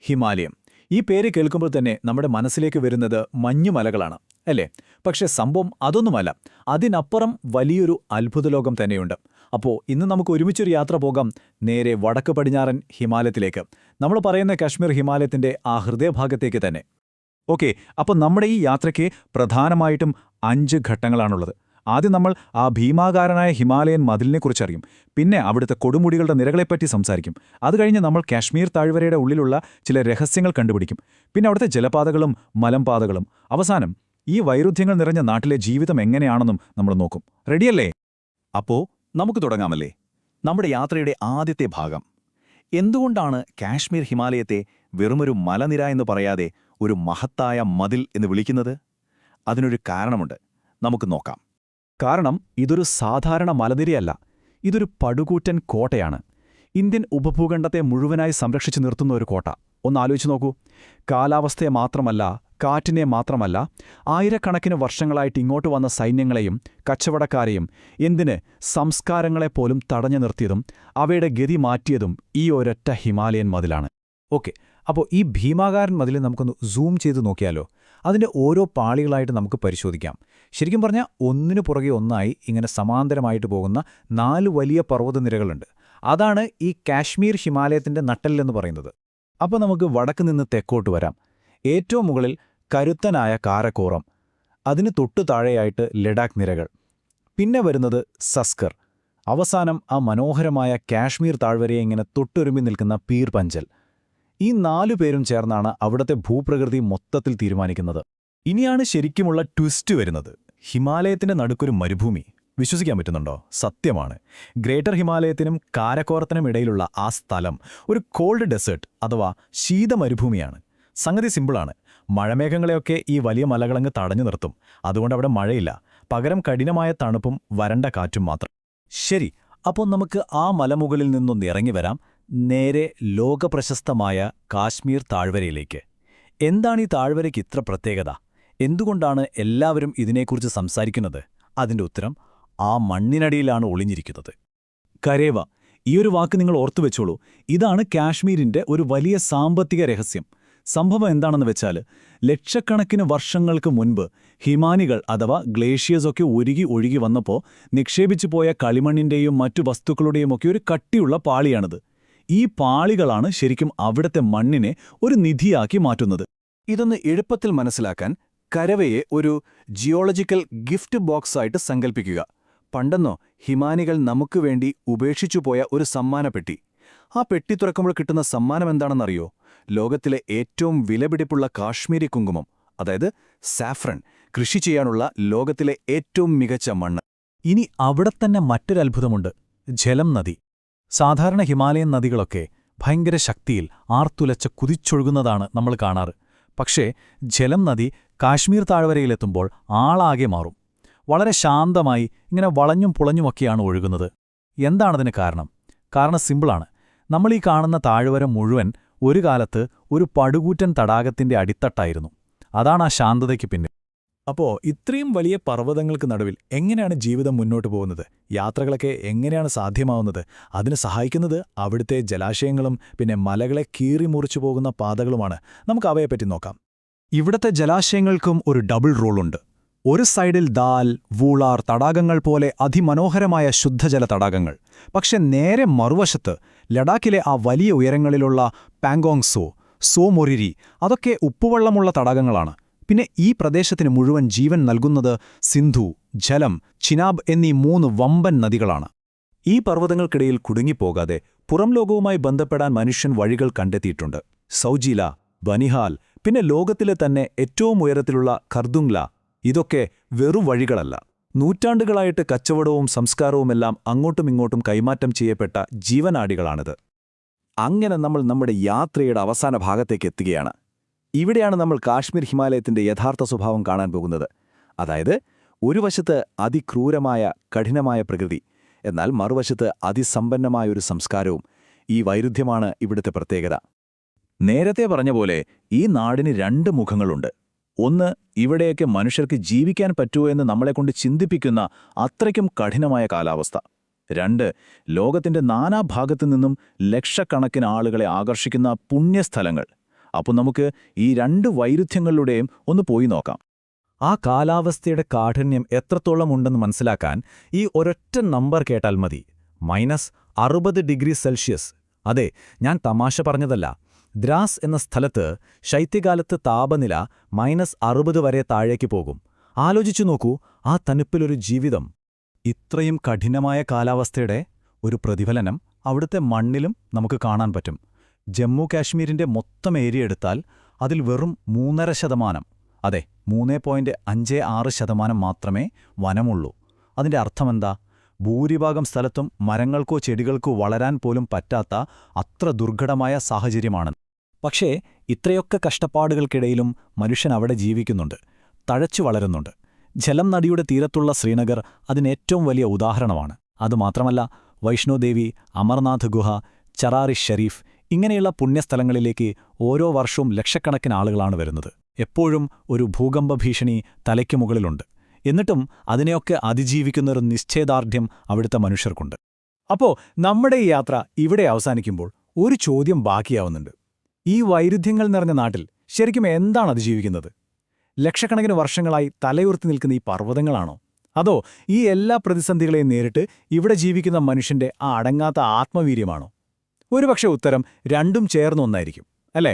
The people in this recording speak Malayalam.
ഹിമാലയം. ഈ പേര് കേൾക്കുമ്പോൾ തന്നെ നമ്മുടെ മനസ്സിലേക്ക് വരുന്നത് മഞ്ഞുമലകളാണ്, അല്ലേ? പക്ഷേ സംഭവം അതൊന്നുമല്ല. അതിനപ്പുറം വലിയൊരു അത്ഭുതലോകം തന്നെയുണ്ട്. അപ്പോൾ ഇന്ന് നമുക്ക് ഒരുമിച്ചൊരു യാത്ര പോകാം നേരെ വടക്ക് പടിഞ്ഞാറൻ ഹിമാലയത്തിലേക്ക്. നമ്മൾ പറയുന്ന കാശ്മീർ ഹിമാലയത്തിന്റെ ആ ഹൃദയഭാഗത്തേക്ക് തന്നെ. ഓക്കെ, അപ്പോൾ നമ്മുടെ ഈ യാത്രയ്ക്ക് പ്രധാനമായിട്ടും 5 ഘട്ടങ്ങളാണുള്ളത്. ആദ്യം നമ്മൾ ആ ഭീമാകാരനായ ഹിമാലയൻ മതിലിനെക്കുറിച്ചറിയും. പിന്നെ അവിടുത്തെ കൊടുമുടികളുടെ നിരകളെപ്പറ്റി സംസാരിക്കും. അത് കഴിഞ്ഞ് നമ്മൾ കാശ്മീർ താഴ്വരയുടെ ഉള്ളിലുള്ള ചില രഹസ്യങ്ങൾ കണ്ടുപിടിക്കും. പിന്നെ അവിടുത്തെ ജലപാതകളും മലമ്പാതകളും. അവസാനം ഈ വൈരുദ്ധ്യങ്ങൾ നിറഞ്ഞ നാട്ടിലെ ജീവിതം എങ്ങനെയാണെന്നും നമ്മൾ നോക്കും. റെഡിയല്ലേ? അപ്പോൾ നമുക്ക് തുടങ്ങാമല്ലേ? നമ്മുടെ യാത്രയുടെ ആദ്യത്തെ ഭാഗം. എന്തുകൊണ്ടാണ് കാശ്മീർ ഹിമാലയത്തെ വെറുമൊരു മലനിര എന്ന് പറയാതെ ഒരു മഹത്തായ മതിൽ എന്ന് വിളിക്കുന്നത്? അതിനൊരു കാരണമുണ്ട്. നമുക്ക് നോക്കാം. കാരണം ഇതൊരു സാധാരണ മലനിരയല്ല, ഇതൊരു പടുകൂറ്റൻ കോട്ടയാണ്. ഇന്ത്യൻ ഉപഭൂഖണ്ഡത്തെ മുഴുവനായി സംരക്ഷിച്ചു നിർത്തുന്ന ഒരു കോട്ട. ഒന്ന് ആലോചിച്ച് നോക്കൂ. കാലാവസ്ഥയെ മാത്രമല്ല, കാറ്റിനെ മാത്രമല്ല, ആയിരക്കണക്കിന് വർഷങ്ങളായിട്ട് ഇങ്ങോട്ട് വന്ന സൈന്യങ്ങളെയും കച്ചവടക്കാരെയും, എന്തിന് സംസ്കാരങ്ങളെപ്പോലും തടഞ്ഞു നിർത്തിയതും അവയുടെ ഗതി മാറ്റിയതും ഈ ഒരൊറ്റ ഹിമാലയൻ മതിലാണ്. ഓക്കെ, അപ്പോൾ ഈ ഭീമാകാരൻ മതിൽ നമുക്കൊന്ന് സൂം ചെയ്ത് നോക്കിയാലോ? അതിൻ്റെ ഓരോ പാളികളായിട്ട് നമുക്ക് പരിശോധിക്കാം. ശരിക്കും പറഞ്ഞാൽ ഒന്നിനു പുറകെ ഒന്നായി ഇങ്ങനെ സമാന്തരമായിട്ട് പോകുന്ന 4 വലിയ പർവ്വതനിരകളുണ്ട്. അതാണ് ഈ കാശ്മീർ ഹിമാലയത്തിൻ്റെ നട്ടെല്ലെന്ന് പറയുന്നത്. അപ്പോൾ നമുക്ക് വടക്ക് നിന്ന് തെക്കോട്ട് വരാം. ഏറ്റവും മുകളിൽ കരുത്തനായ കാരക്കോറം, അതിന് തൊട്ടു താഴെയായിട്ട് ലഡാക്ക് നിരകൾ, പിന്നെ വരുന്നത് സസ്കർ, അവസാനം ആ മനോഹരമായ കാശ്മീർ താഴ്വരയെ ഇങ്ങനെ തൊട്ടുരുമ്പി നിൽക്കുന്ന പീർ പഞ്ചൽ. ഈ 4 പേരും ചേർന്നാണ് അവിടുത്തെ ഭൂപ്രകൃതി മൊത്തത്തിൽ തീരുമാനിക്കുന്നത്. ഇനിയാണ് ശരിക്കുമുള്ള ട്വിസ്റ്റ് വരുന്നത്. ഹിമാലയത്തിന്റെ നടുക്കൊരു മരുഭൂമി. വിശ്വസിക്കാൻ പറ്റുന്നുണ്ടോ? സത്യമാണ്. ഗ്രേറ്റർ ഹിമാലയത്തിനും കാരക്കോറത്തിനും ഇടയിലുള്ള ആ സ്ഥലം ഒരു കോൾഡ് ഡെസേർട്ട് അഥവാ ശീതമരുഭൂമിയാണ്. സംഗതി സിമ്പിളാണ്. മഴമേഘങ്ങളെയൊക്കെ ഈ വലിയ മലകളങ്ങ് തടഞ്ഞു നിർത്തും. അതുകൊണ്ട് അവിടെ മഴയില്ല, പകരം കഠിനമായ തണുപ്പും വരണ്ട കാറ്റും മാത്രം. ശരി, അപ്പോൾ നമുക്ക് ആ മലമുകളിൽ നിന്നൊന്ന് ഇറങ്ങി വരാം, നേരെ ലോകപ്രശസ്തമായ കാശ്മീർ താഴ്വരയിലേക്ക്. എന്താണ് ഈ താഴ്വരയ്ക്ക് ഇത്ര പ്രത്യേകത? എന്തുകൊണ്ടാണ് എല്ലാവരും ഇതിനെക്കുറിച്ച് സംസാരിക്കുന്നത്? അതിൻ്റെ ഉത്തരം ആ മണ്ണിനടിയിലാണ് ഒളിഞ്ഞിരിക്കുന്നത്. കരേവ, ഈയൊരു വാക്ക് നിങ്ങൾ ഓർത്തുവെച്ചോളൂ. ഇതാണ് കാശ്മീരിൻ്റെ ഒരു വലിയ സാമ്പത്തിക രഹസ്യം. സംഭവം എന്താണെന്ന് വെച്ചാൽ, ലക്ഷക്കണക്കിന് വർഷങ്ങൾക്ക് മുൻപ് ഹിമാനികൾ അഥവാ ഗ്ലേഷ്യേഴ്സൊക്കെ ഒഴുകി വന്നപ്പോൾ നിക്ഷേപിച്ചു പോയ കളിമണ്ണിൻ്റെയും മറ്റു വസ്തുക്കളുടെയുമൊക്കെ ഒരു കട്ടിയുള്ള പാളിയാണിത്. ഈ പാളികളാണ് ശരിക്കും അവിടുത്തെ മണ്ണിനെ ഒരു നിധിയാക്കി മാറ്റുന്നത്. ഇതൊന്ന് എളുപ്പത്തിൽ മനസ്സിലാക്കാൻ കരവയെ ഒരു ജിയോളജിക്കൽ ഗിഫ്റ്റ് ബോക്സായിട്ട് സങ്കൽപ്പിക്കുക. പണ്ടെന്നോ ഹിമാനികൾ നമുക്ക് വേണ്ടി ഉപേക്ഷിച്ചുപോയ ഒരു സമ്മാനപ്പെട്ടി. ആ പെട്ടി തുറക്കുമ്പോൾ കിട്ടുന്ന സമ്മാനം എന്താണെന്നറിയോ? ലോകത്തിലെ ഏറ്റവും വിലപിടിപ്പുള്ള കാശ്മീരി കുങ്കുമം, അതായത് സാഫ്രൺ, കൃഷി ചെയ്യാനുള്ള ലോകത്തിലെ ഏറ്റവും മികച്ച മണ്ണ്. ഇനി അവിടെ തന്നെ മറ്റൊരത്ഭുതമുണ്ട്: ജലം നദി. സാധാരണ ഹിമാലയൻ നദികളൊക്കെ ഭയങ്കര ശക്തിയിൽ ആർത്തുലച്ച് കുതിച്ചൊഴുകുന്നതാണ് നമ്മൾ കാണാറ്. പക്ഷേ ജലം നദി കാശ്മീർ താഴ്വരയിലെത്തുമ്പോൾ ആളാകെ മാറും. വളരെ ശാന്തമായി ഇങ്ങനെ വളഞ്ഞും പുളഞ്ഞുമൊക്കെയാണ് ഒഴുകുന്നത്. എന്താണതിന് കാരണം? കാരണം സിമ്പിളാണ്. നമ്മളീ കാണുന്ന താഴ്വര മുഴുവൻ ഒരു കാലത്ത് ഒരു പടുകൂറ്റൻ തടാകത്തിന്റെ അടിത്തട്ടായിരുന്നു. അതാണ് ആ ശാന്തതയ്ക്ക് പിന്നിൽ. അപ്പോൾ ഇത്രയും വലിയ പർവ്വതങ്ങൾക്ക് നടുവിൽ എങ്ങനെയാണ് ജീവിതം മുന്നോട്ട് പോകുന്നത്? യാത്രകളൊക്കെ എങ്ങനെയാണ് സാധ്യമാവുന്നത്? അതിന് സഹായിക്കുന്നത് അവിടുത്തെ ജലാശയങ്ങളും പിന്നെ മലകളെ കീറിമുറിച്ചു പോകുന്ന പാതകളുമാണ്. നമുക്ക് അവയെപ്പറ്റി നോക്കാം. ഇവിടത്തെ ജലാശയങ്ങൾക്കും ഒരു ഡബിൾ റോളുണ്ട്. ഒരു സൈഡിൽ ദാൽ, വൂളാർ തടാകങ്ങൾ പോലെ അതിമനോഹരമായ ശുദ്ധജല തടാകങ്ങൾ. പക്ഷെ നേരെ മറുവശത്ത് ലഡാക്കിലെ ആ വലിയ ഉയരങ്ങളിലുള്ള പാങ്കോങ് സോ മൊരിരി, അതൊക്കെ ഉപ്പുവെള്ളമുള്ള തടാകങ്ങളാണ്. പിന്നെ ഈ പ്രദേശത്തിന് മുഴുവൻ ജീവൻ നൽകുന്നത് സിന്ധു, ജലം, ചിനാബ് എന്നീ 3 വമ്പൻ നദികളാണ്. ഈ പർവ്വതങ്ങൾക്കിടയിൽ കുടുങ്ങിപ്പോകാതെ പുറം ലോകവുമായി ബന്ധപ്പെടാൻ മനുഷ്യൻ വഴികൾ കണ്ടെത്തിയിട്ടുണ്ട്. സൗജീല, ബനിഹാൽ, പിന്നെ ലോകത്തിലെ തന്നെ ഏറ്റവും ഉയരത്തിലുള്ള ഖർദുങ്ല. ഇതൊക്കെ വെറും വഴികളല്ല. നൂറ്റാണ്ടുകളായിട്ട് കച്ചവടവും സംസ്കാരവുമെല്ലാം അങ്ങോട്ടും ഇങ്ങോട്ടും കൈമാറ്റം ചെയ്യപ്പെട്ട ജീവനാഡികളാണിത്. അങ്ങനെ നമ്മൾ നമ്മുടെ യാത്രയുടെ അവസാന ഭാഗത്തേക്ക് എത്തുകയാണ്. ഇവിടെയാണ് നമ്മൾ കാശ്മീർ ഹിമാലയത്തിന്റെ യഥാർത്ഥ സ്വഭാവം കാണാൻ പോകുന്നത്. അതായത്, ഒരു വശത്ത് അതിക്രൂരമായ കഠിനമായ പ്രകൃതി, എന്നാൽ മറുവശത്ത് അതിസമ്പന്നമായൊരു സംസ്കാരവും. ഈ വൈരുദ്ധ്യമാണ് ഇവിടുത്തെ പ്രത്യേകത. നേരത്തെ പറഞ്ഞ പോലെ ഈ നാടിന് 2 മുഖങ്ങളുണ്ട്. ഒന്ന്, ഇവിടെയൊക്കെ മനുഷ്യർക്ക് ജീവിക്കാൻ പറ്റുമോ എന്ന് നമ്മളെക്കൊണ്ട് ചിന്തിപ്പിക്കുന്ന അത്രയ്ക്കും കഠിനമായ കാലാവസ്ഥ. 2, ലോകത്തിന്റെ നാനാഭാഗത്തു നിന്നും ലക്ഷക്കണക്കിന് ആളുകളെ ആകർഷിക്കുന്ന പുണ്യസ്ഥലങ്ങൾ. അപ്പോൾ നമുക്ക് ഈ രണ്ട് വൈരുദ്ധ്യങ്ങളിലൂടെയും ഒന്ന് പോയി നോക്കാം. ആ കാലാവസ്ഥയുടെ കാഠിന്യം എത്രത്തോളം ഉണ്ടെന്ന് മനസ്സിലാക്കാൻ ഈ ഒരൊറ്റ നമ്പർ കേട്ടാൽ മതി. -60°C. അതെ, ഞാൻ തമാശ പറഞ്ഞതല്ല. ദ്രാസ് എന്ന സ്ഥലത്ത് ശൈത്യകാലത്ത് താപനില -60 വരെ താഴേക്ക് പോകും. ആലോചിച്ചു നോക്കൂ, ആ തണുപ്പിലൊരു ജീവിതം. ഇത്രയും കഠിനമായ കാലാവസ്ഥയുടെ ഒരു പ്രതിഫലനം അവിടുത്തെ മണ്ണിലും നമുക്ക് കാണാൻ പറ്റും. ജമ്മു കാശ്മീരിന്റെ മൊത്തം ഏരിയ എടുത്താൽ അതിൽ വെറും 3.5%, അതെ 3.56% മാത്രമേ വനമുള്ളൂ. അതിന്റെ അർത്ഥമെന്താ? ഭൂരിഭാഗം സ്ഥലത്തും മരങ്ങൾക്കോ ചെടികൾക്കോ വളരാൻ പോലും പറ്റാത്ത അത്ര ദുർഘടമായ സാഹചര്യമാണ്. പക്ഷേ ഇത്രയൊക്കെ കഷ്ടപ്പാടുകൾക്കിടയിലും മനുഷ്യൻ അവിടെ ജീവിക്കുന്നുണ്ട്, തഴച്ചു വളരുന്നുണ്ട്. ജലം നദിയുടെ തീരത്തുള്ള ശ്രീനഗർ അതിനേറ്റവും വലിയ ഉദാഹരണമാണ്. അതുമാത്രമല്ല, വൈഷ്ണോദേവി, അമർനാഥ് ഗുഹ, ചറാറി ഷരീഫ് ഇങ്ങനെയുള്ള പുണ്യസ്ഥലങ്ങളിലേക്ക് ഓരോ വർഷവും ലക്ഷക്കണക്കിന് ആളുകളാണ് വരുന്നത്. എപ്പോഴും ഒരു ഭൂകമ്പ ഭീഷണി തലയ്ക്ക് മുകളിലുണ്ട്. എന്നിട്ടും അതിനെയൊക്കെ അതിജീവിക്കുന്നൊരു നിശ്ചയദാർഢ്യം അവിടുത്തെ മനുഷ്യർക്കുണ്ട്. അപ്പോ നമ്മുടെ ഈ യാത്ര ഇവിടെ അവസാനിക്കുമ്പോൾ ഒരു ചോദ്യം ബാക്കിയാവുന്നുണ്ട്. ഈ വൈരുദ്ധ്യങ്ങൾ നിറഞ്ഞ നാട്ടിൽ ശരിക്കും എന്താണ് അതിജീവിക്കുന്നത്? ലക്ഷക്കണക്കിന് വർഷങ്ങളായി തലയുർത്തി നിൽക്കുന്ന ഈ പർവ്വതങ്ങളാണോ? അതോ ഈ എല്ലാ പ്രതിസന്ധികളെയും നേരിട്ട് ഇവിടെ ജീവിക്കുന്ന മനുഷ്യന്റെ ആ അടങ്ങാത്ത ആത്മവീര്യമാണോ? ഒരുപക്ഷെ ഉത്തരം രണ്ടും ചേർന്ന ഒന്നായിരിക്കും, അല്ലേ?